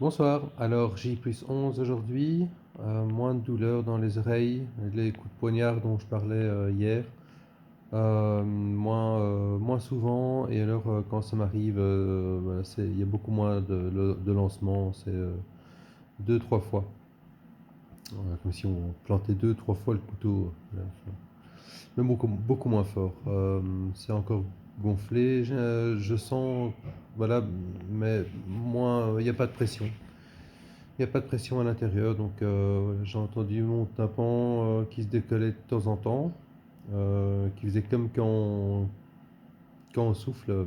Bonsoir, alors J+11 aujourd'hui, moins de douleur dans les oreilles, les coups de poignard dont je parlais hier, moins souvent, et alors quand ça m'arrive, voilà, il y a beaucoup moins de lancements, c'est 2-3 fois. Voilà, comme si on plantait 2-3 fois le couteau, mais beaucoup moins fort. C'est encore gonflé, je sens, voilà, mais moins, il n'y a pas de pression. Il n'y a pas de pression à l'intérieur, donc j'ai entendu mon tympan qui se décollait de temps en temps, qui faisait comme quand on souffle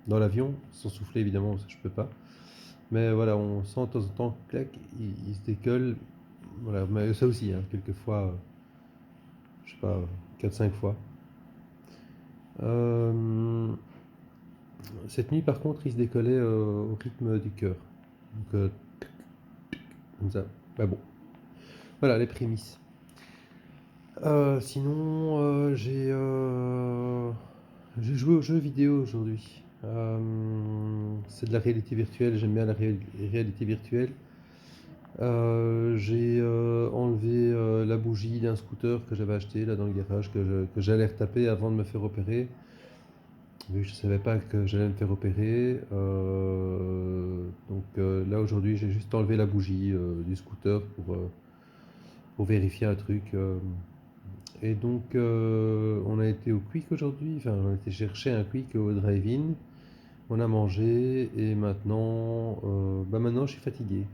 dans l'avion, sans souffler évidemment, ça je peux pas. Mais voilà, on sent de temps en temps, clac, il se décolle. Voilà, mais ça aussi, hein, quelquefois, je sais pas, 4-5 fois. Euh, cette nuit, par contre, il se décollait au rythme du cœur. Donc, comme ça. Bah bon, voilà les prémices. Sinon, j'ai joué aux jeux vidéo aujourd'hui. C'est de la réalité virtuelle, j'aime bien la réalité virtuelle. J'ai enlevé la bougie d'un scooter que j'avais acheté là dans le garage, que j'allais retaper avant de me faire opérer. Vu que je ne savais pas que j'allais me faire opérer. Donc là aujourd'hui j'ai juste enlevé la bougie du scooter pour vérifier un truc. Et donc, on a été au Quick aujourd'hui, enfin, on a été chercher un Quick au drive-in, on a mangé, et maintenant, je suis fatigué.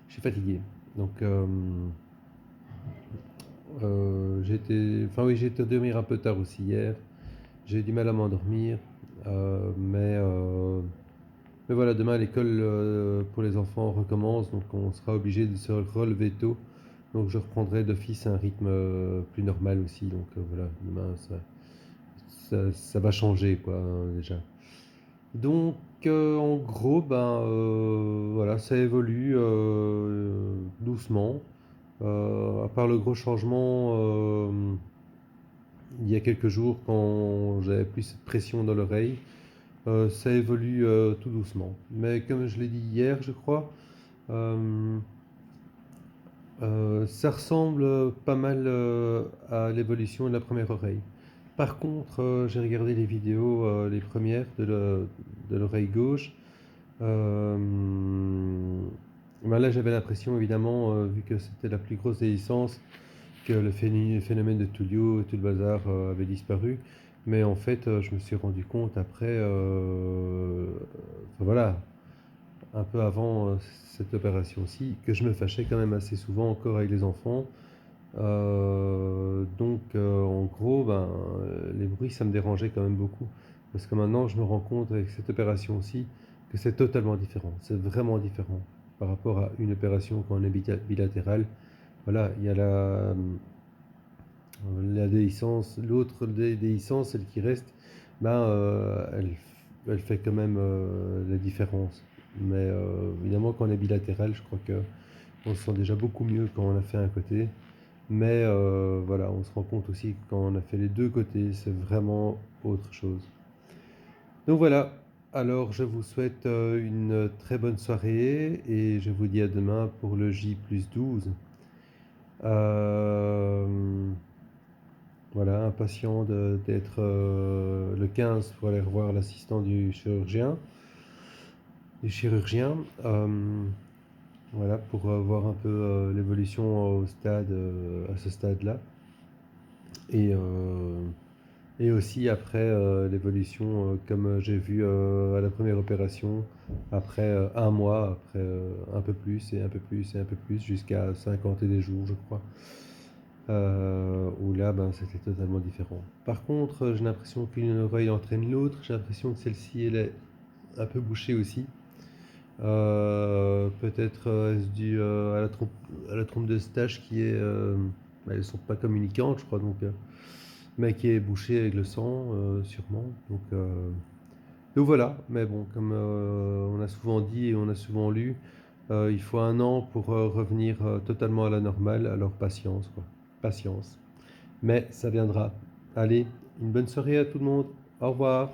Je suis fatigué. Donc, j'ai été dormir un peu tard aussi hier, j'ai eu du mal à m'endormir, mais voilà, demain l'école pour les enfants recommence, donc on sera obligé de se relever tôt. Donc je reprendrai d'office un rythme plus normal aussi. Donc voilà, demain ça va changer quoi déjà. Donc en gros, voilà, ça évolue doucement. À part le gros changement il y a quelques jours quand j'avais plus cette pression dans l'oreille, ça évolue tout doucement. Mais comme je l'ai dit hier, je crois, euh, ça ressemble pas mal à l'évolution de la première oreille. Par contre, j'ai regardé les vidéos, les premières de l'oreille gauche. Euh, Là, j'avais l'impression, évidemment, vu que c'était la plus grosse des licences, que le phénomène de Tullio et tout le bazar avait disparu. Mais en fait, je me suis rendu compte après, enfin, voilà, un peu avant cette opération-ci, que je me fâchais quand même assez souvent encore avec les enfants. En gros, les bruits, ça me dérangeait quand même beaucoup. Parce que maintenant, je me rends compte avec cette opération-ci que c'est totalement différent. C'est vraiment différent par rapport à une opération quand on est bilatérale. Voilà, il y a la déhiscence, l'autre déhiscence, celle qui reste, elle fait quand même la différence. Mais évidemment, quand on est bilatéral, je crois que on se sent déjà beaucoup mieux quand on a fait un côté. Mais voilà, on se rend compte aussi que quand on a fait les deux côtés, c'est vraiment autre chose. Donc voilà, alors je vous souhaite une très bonne soirée et je vous dis à demain pour le J+12. Euh, voilà, impatient d'être le 15 pour aller revoir l'assistant du chirurgien. Voilà, pour voir un peu l'évolution à ce stade-là. Et, et aussi après l'évolution, comme j'ai vu à la première opération, après un mois, après un peu plus et un peu plus et un peu plus, jusqu'à 50 et des jours, je crois. Où là, c'était totalement différent. Par contre, j'ai l'impression qu'une oreille entraîne l'autre. J'ai l'impression que celle-ci, elle est un peu bouchée aussi. Peut-être est-ce dû à la trompe de stage qui est... elles sont pas communicantes, je crois, mais qui est bouchée avec le sang, sûrement. Donc voilà, mais bon, comme on a souvent dit et on a souvent lu, il faut un an pour revenir totalement à la normale, alors patience, quoi. Patience. Mais ça viendra. Allez, une bonne soirée à tout le monde. Au revoir.